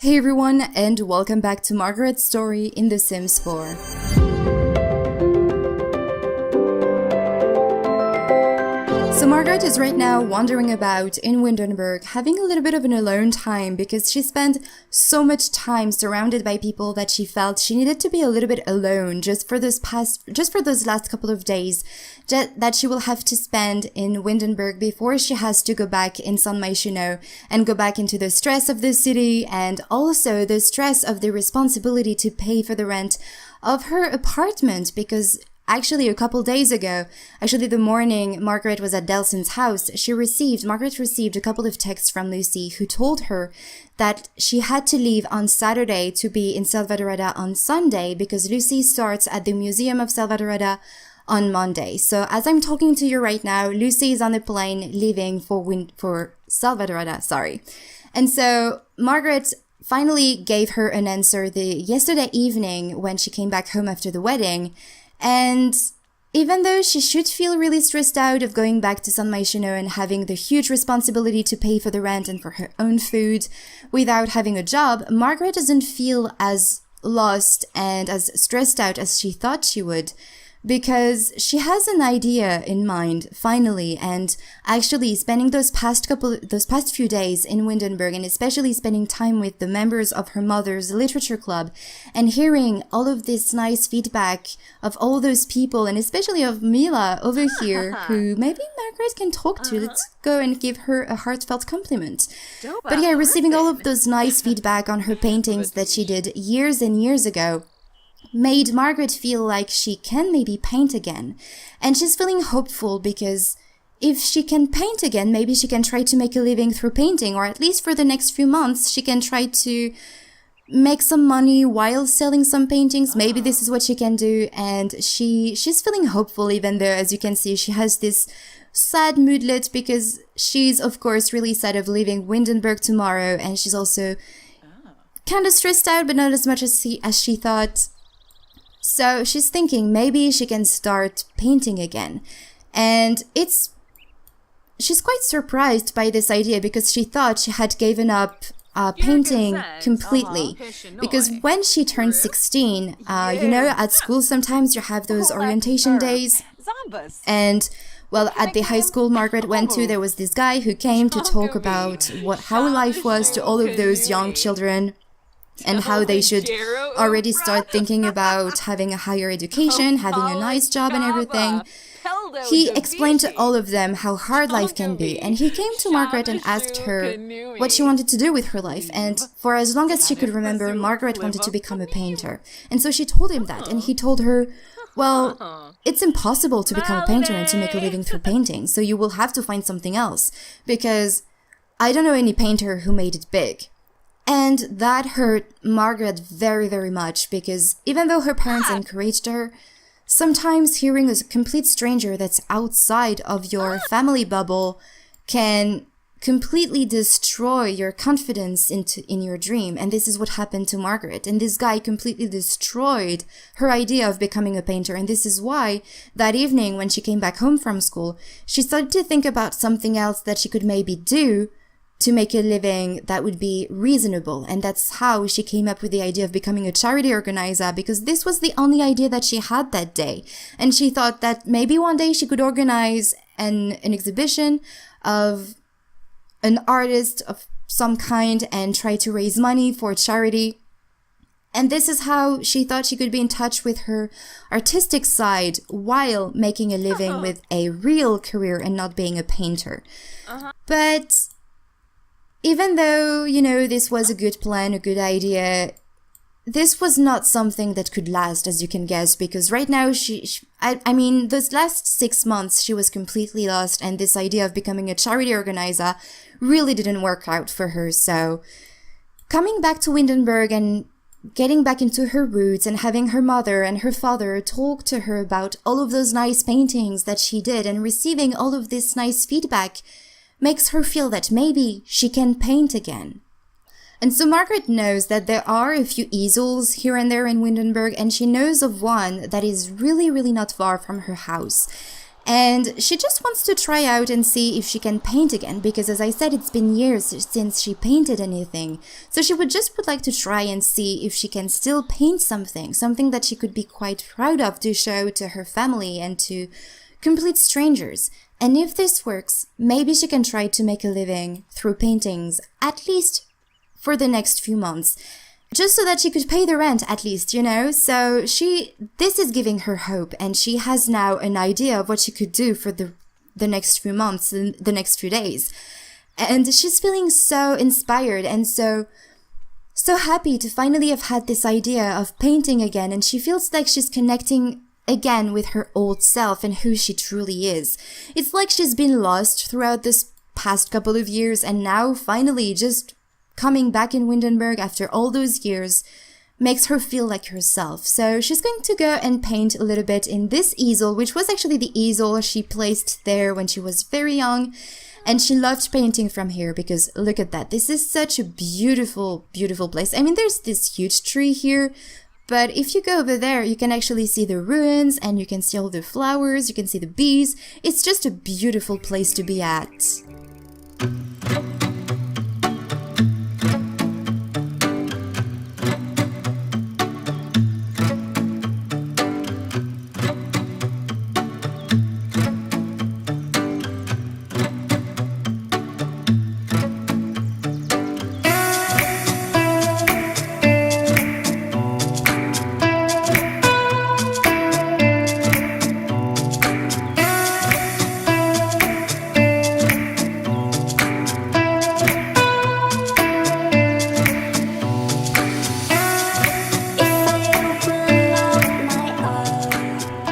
Hey everyone, and welcome back to Margaret's story in The Sims 4. So Margaret is right now wandering about in Windenburg, having a little bit of an alone time because she spent so much time surrounded by people that she felt she needed to be a little bit alone just for those last couple of days that she will have to spend in Windenburg before she has to go back in San Myshuno and go back into the stress of the city and also the stress of the responsibility to pay for the rent of her apartment because actually, a couple days ago, the morning Margaret was at Delson's house, Margaret received a couple of texts from Lucy who told her that she had to leave on Saturday to be in Salvadorada on Sunday because Lucy starts at the Museum of Salvadorada on Monday. So as I'm talking to you right now, Lucy is on a plane leaving for Salvadorada, And so Margaret finally gave her an answer yesterday evening when she came back home after the wedding. And even though she should feel really stressed out of going back to San Myshuno and having the huge responsibility to pay for the rent and for her own food without having a job, Margaret doesn't feel as lost and as stressed out as she thought she would because she has an idea in mind finally, and actually spending those past few days in Windenburg and especially spending time with the members of her mother's literature club and hearing all of this nice feedback of all those people and especially of Mila over here who maybe Margaret can talk to. Let's go and give her a heartfelt compliment. But yeah, receiving all of those nice feedback on her paintings that she did years and years ago made Margaret feel like she can maybe paint again. And she's feeling hopeful because if she can paint again, maybe she can try to make a living through painting, or at least for the next few months, she can try to make some money while selling some paintings. Maybe this is what she can do. And she's feeling hopeful, even though, as you can see, she has this sad moodlet because she's, of course, really sad of leaving Windenburg tomorrow. And she's also kind of stressed out, but not as much as she thought. So she's thinking maybe she can start painting again. And she's quite surprised by this idea because she thought she had given up painting completely. Because when she turned 16, at school sometimes you have those orientation days. And well, at the high school Margaret went to, there was this guy who came to talk about how life was to all of those young children and how they should already start thinking about having a higher education, having a nice job and everything. He explained to all of them how hard life can be, and he came to Margaret and asked her what she wanted to do with her life, and for as long as she could remember, Margaret wanted to become a painter. And so she told him that, and he told her, well, it's impossible to become a painter and to make a living through painting, so you will have to find something else, because I don't know any painter who made it big. And that hurt Margaret very, very much because even though her parents encouraged her, sometimes hearing a complete stranger that's outside of your family bubble can completely destroy your confidence in your dream. And this is what happened to Margaret. And this guy completely destroyed her idea of becoming a painter. And this is why that evening when she came back home from school, she started to think about something else that she could maybe do to make a living that would be reasonable. And that's how she came up with the idea of becoming a charity organizer, because this was the only idea that she had that day. And she thought that maybe one day she could organize an exhibition of an artist of some kind and try to raise money for charity. And this is how she thought she could be in touch with her artistic side while making a living with a real career and not being a painter. But even though, this was a good plan, a good idea, this was not something that could last, as you can guess, because right now those last 6 months, she was completely lost, and this idea of becoming a charity organizer really didn't work out for her. So coming back to Windenburg and getting back into her roots and having her mother and her father talk to her about all of those nice paintings that she did and receiving all of this nice feedback makes her feel that maybe she can paint again. And so Margaret knows that there are a few easels here and there in Windenburg, and she knows of one that is really, really not far from her house. And she just wants to try out and see if she can paint again, because as I said, it's been years since she painted anything. So she would like to try and see if she can still paint something that she could be quite proud of to show to her family and to complete strangers. And if this works, maybe she can try to make a living through paintings, at least for the next few months. Just so that she could pay the rent, at least, you know? So this is giving her hope, and she has now an idea of what she could do for the next few months, the next few days. And she's feeling so inspired and so happy to finally have had this idea of painting again, and she feels like she's connecting again with her old self and who she truly is. It's like she's been lost throughout this past couple of years, and now finally just coming back in Windenburg after all those years makes her feel like herself. So she's going to go and paint a little bit in this easel, which was actually the easel she placed there when she was very young. And she loved painting from here because look at that. This is such a beautiful, beautiful place. I mean, there's this huge tree here, but if you go over there, you can actually see the ruins and you can see all the flowers, you can see the bees. It's just a beautiful place to be at.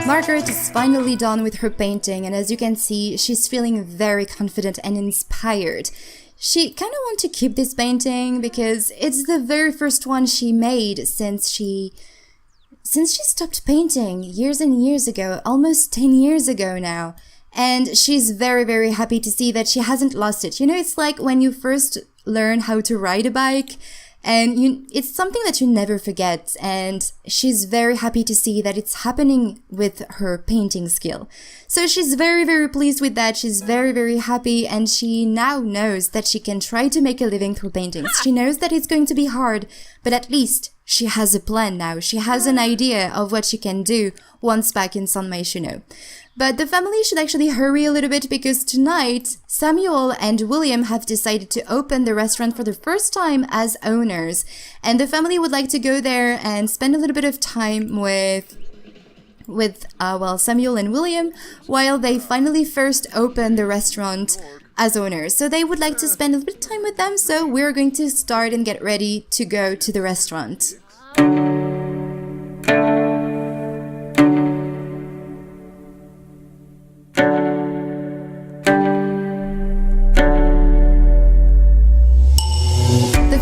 Margaret is finally done with her painting, and as you can see, she's feeling very confident and inspired. She kind of wants to keep this painting because it's the very first one she made since she stopped painting years and years ago, almost 10 years ago now. And she's very, very happy to see that she hasn't lost it. You know, it's like when you first learn how to ride a bike, and it's something that you never forget, and she's very happy to see that it's happening with her painting skill. So she's very, very pleased with that. She's very, very happy, and she now knows that she can try to make a living through paintings. She knows that it's going to be hard, but at least she has a plan now. She has an idea of what she can do once back in San Myshuno. But the family should actually hurry a little bit because tonight, Samuel and William have decided to open the restaurant for the first time as owners. And the family would like to go there and spend a little bit of time with Samuel and William while they finally first open the restaurant as owners. So they would like to spend a little bit of time with them. So we're going to start and get ready to go to the restaurant.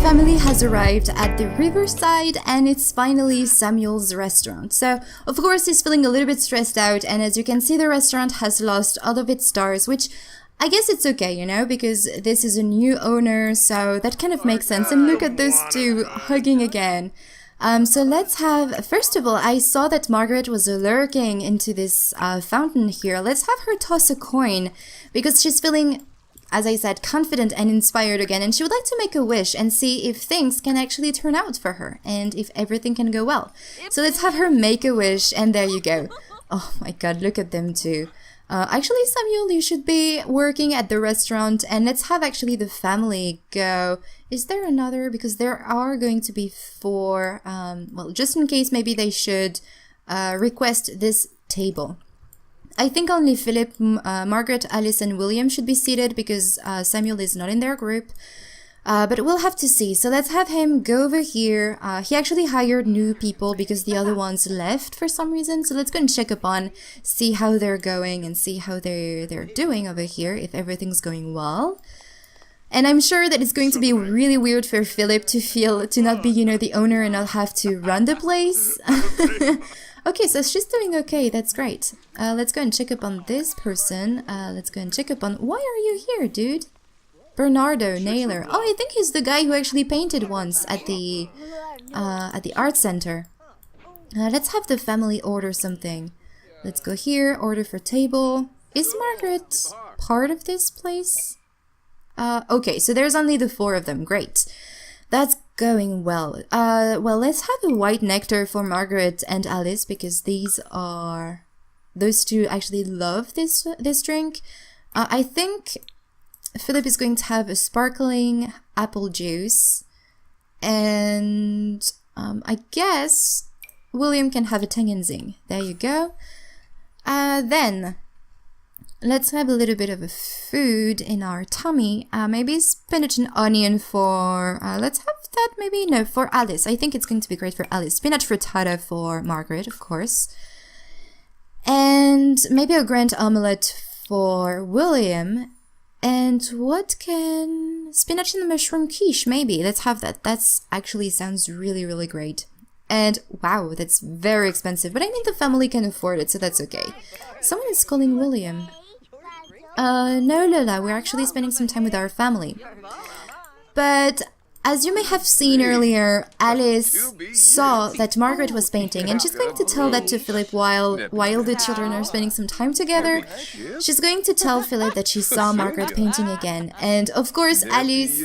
Family has arrived at the riverside, and it's finally Samuel's restaurant. So of course he's feeling a little bit stressed out, and as you can see, the restaurant has lost all of its stars, which I guess it's okay, you know, because this is a new owner, so that kind of makes sense. And look at those two hugging again. So let's have, first of all, I saw that Margaret was lurking into this fountain here. Let's have her toss a coin because she's feeling, as I said, confident and inspired again, and she would like to make a wish and see if things can actually turn out for her and if everything can go well. So let's have her make a wish, and there you go. Oh my god, look at them two. Actually, Samuel, you should be working at the restaurant, and let's have actually the family go. Is there another? Because there are going to be 4, well, just in case maybe they should request this table. I think only Philip, Margaret, Alice, and William should be seated because Samuel is not in their group. But we'll have to see. So let's have him go over here. He actually hired new people because the other ones left for some reason. So let's go and check up on, see how they're going and see how they're doing over here, if everything's going well. And I'm sure that it's going to be really weird for Philip to not be, you know, the owner and not have to run the place. Okay, so she's doing okay. That's great. Let's go and check up on this person. Let's go and check up on... Why are you here, dude? Bernardo Naylor. Oh, I think he's the guy who actually painted once at the art center. Let's have the family order something. Let's go here. Order for table. Is Margaret part of this place? Okay, so there's only the 4 of them. Great. That's going well. Well, let's have a white nectar for Margaret and Alice, because those two actually love this drink. I think Philip is going to have a sparkling apple juice, and I guess William can have a Tangenzing. There you go. Then let's have a little bit of a food in our tummy. Maybe spinach and onion for, let's have that maybe, no, for Alice. I think it's going to be great for Alice. Spinach frittata for Margaret, of course. And maybe a grand omelette for William. And spinach and mushroom quiche, maybe. Let's have that. That's actually sounds really, really great. And wow, that's very expensive. But I mean, the family can afford it, so that's okay. Someone is calling William. No, Lola, we're actually spending some time with our family. But as you may have seen earlier, Alice saw that Margaret was painting, and she's going to tell that to Philip while the children are spending some time together. She's going to tell Philip that she saw Margaret painting again. And of course, Alice,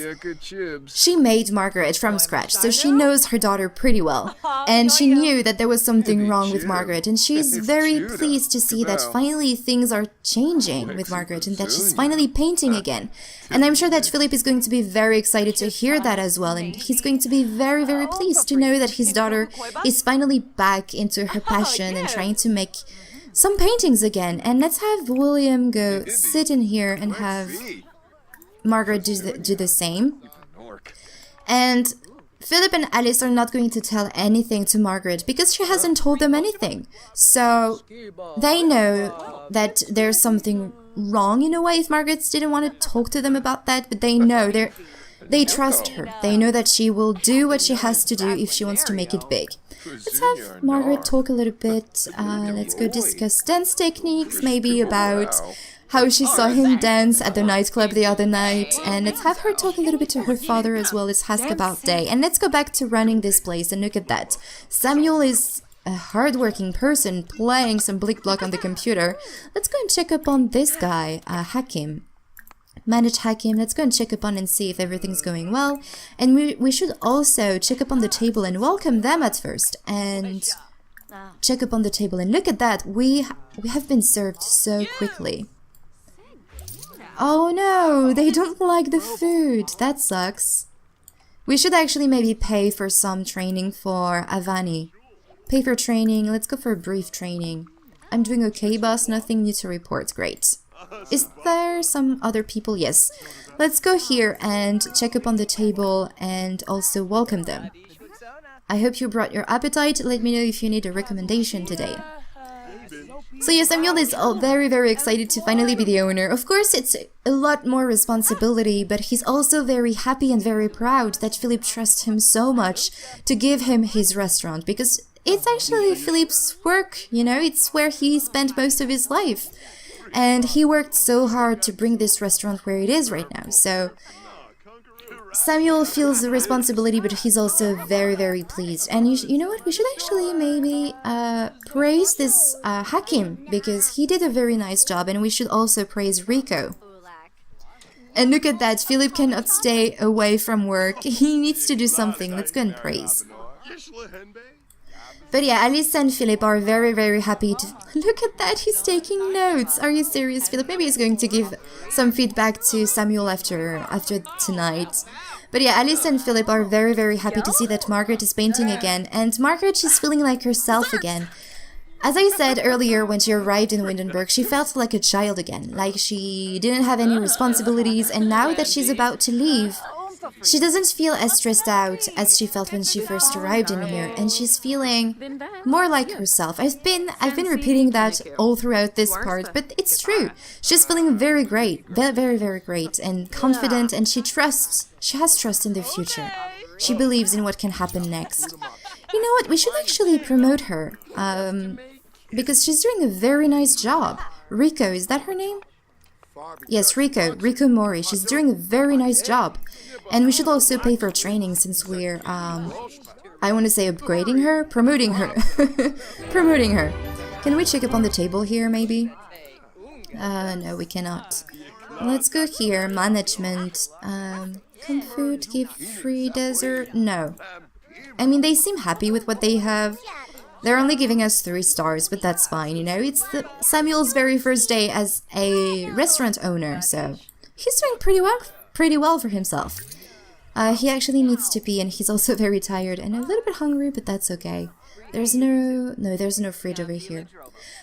she made Margaret from scratch, so she knows her daughter pretty well. And she knew that there was something wrong with Margaret, and she's very pleased to see that finally things are changing with Margaret and that she's finally painting again. And I'm sure that Philip is going to be very excited to hear that as well, and he's going to be very, very pleased to know that his daughter is finally back into her passion and trying to make some paintings again. And let's have William go sit in here and have Margaret do the same. And Philip and Alice are not going to tell anything to Margaret because she hasn't told them anything. So they know that there's something wrong in a way if Margaret didn't want to talk to them about that, but they know they trust her. They know that she will do what she has to do if she wants to make it big. Let's have Margaret talk a little bit. Let's go discuss dance techniques, maybe about how she saw him dance at the nightclub the other night, and let's have her talk a little bit to her father as well as ask about Day. And let's go back to running this place and look at that. Samuel is a hardworking person playing some Blick Block on the computer. Let's go and check up on this guy, Hakim. Manage Hakim. Let's go and check up on and see if everything's going well. And we should also check up on the table and welcome them at first. And check up on the table and look at that. We have been served so quickly. Oh no, they don't like the food. That sucks. We should actually maybe pay for some training for Avani. Pay for training. Let's go for a brief training. I'm doing okay, boss. Nothing new to report. Great. Is there some other people? Yes. Let's go here and check up on the table and also welcome them. I hope you brought your appetite. Let me know if you need a recommendation today. So yes, Samuel is very, very excited to finally be the owner. Of course, it's a lot more responsibility, but he's also very happy and very proud that Philip trusts him so much to give him his restaurant, because it's actually Philip's work, you know, it's where he spent most of his life. And he worked so hard to bring this restaurant where it is right now, so Samuel feels the responsibility, but he's also very, very pleased. And you know what? We should actually maybe praise this Hakim, because he did a very nice job, and we should also praise Rico. And look at that, Philip cannot stay away from work. He needs to do something. Let's go and praise. But yeah, Alice and Philip are very, very happy to... Look at that, he's taking notes. Are you serious, Philip? Maybe he's going to give some feedback to Samuel after tonight. But yeah, Alice and Philip are very, very happy to see that Margaret is painting again. And Margaret, she's feeling like herself again. As I said earlier, when she arrived in Windenburg, she felt like a child again. Like she didn't have any responsibilities, and now that she's about to leave, she doesn't feel as stressed out as she felt when she first arrived in here, and she's feeling more like herself. I've been repeating that all throughout this part, but it's true. She's feeling very great, very, very great, and confident, and she has trust in the future. She believes in what can happen next. You know what? We should actually promote her, because she's doing a very nice job. Rico, is that her name? Yes, Rico Mori. She's doing a very nice job. And we should also pay for training since we're, I want to say upgrading her? Promoting her. Promoting her. Can we check up on the table here, maybe? No, we cannot. Let's go here. Management. Come food, give free desert. No. I mean, they seem happy with what they have. They're only giving us 3 stars, but that's fine, you know? It's Samuel's very first day as a restaurant owner, so he's doing pretty well for himself. He actually needs to pee, and he's also very tired and a little bit hungry, but that's okay. There's no fridge over here.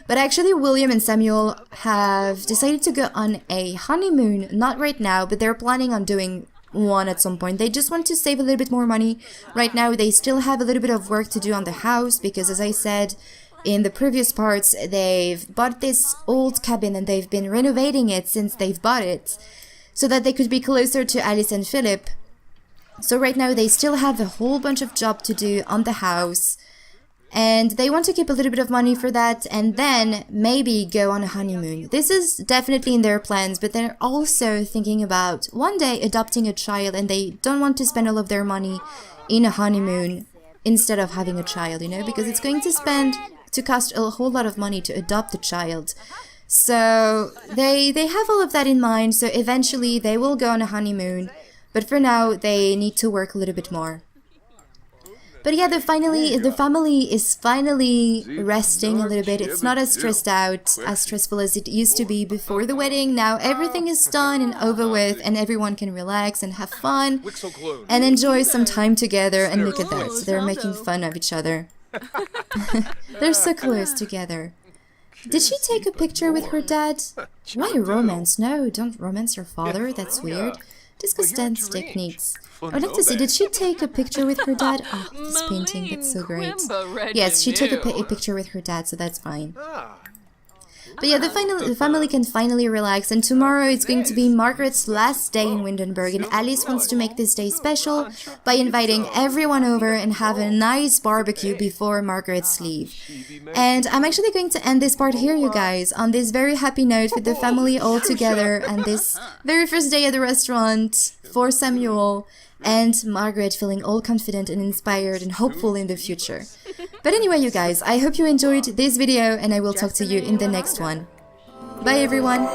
But actually, William and Samuel have decided to go on a honeymoon, not right now, but they're planning on doing one at some point. They just want to save a little bit more money. Right now, they still have a little bit of work to do on the house, because as I said in the previous parts, they've bought this old cabin and they've been renovating it since they've bought it, so that they could be closer to Alice and Philip. So right now, they still have a whole bunch of job to do on the house. And they want to keep a little bit of money for that and then maybe go on a honeymoon. This is definitely in their plans, but they're also thinking about one day adopting a child, and they don't want to spend all of their money in a honeymoon instead of having a child, you know, because it's going to cost a whole lot of money to adopt a child. So they have all of that in mind, so eventually they will go on a honeymoon, but for now they need to work a little bit more. But yeah, the family is finally resting a little bit. It's not as stressful as it used to be before the wedding. Now everything is done and over with, and everyone can relax and have fun and enjoy some time together. And look at that, they're making fun of each other. They're so close together. Did she take a picture with her dad? Why romance? No, don't romance your father, that's weird. Disco dance techniques. I'd like to see, did she take a picture with her dad? Oh, this painting, that's so great. Yes, she took a picture with her dad, so that's fine. But yeah, the family can finally relax, and tomorrow it's going to be Margaret's last day in Windenburg, and Alice wants to make this day special by inviting everyone over and have a nice barbecue before Margaret's leave. And I'm actually going to end this part here, you guys, on this very happy note with the family all together and this very first day at the restaurant for Samuel and Margaret feeling all confident and inspired and hopeful in the future. But anyway, you guys, I hope you enjoyed this video, and I will talk to you in the next one. Bye everyone!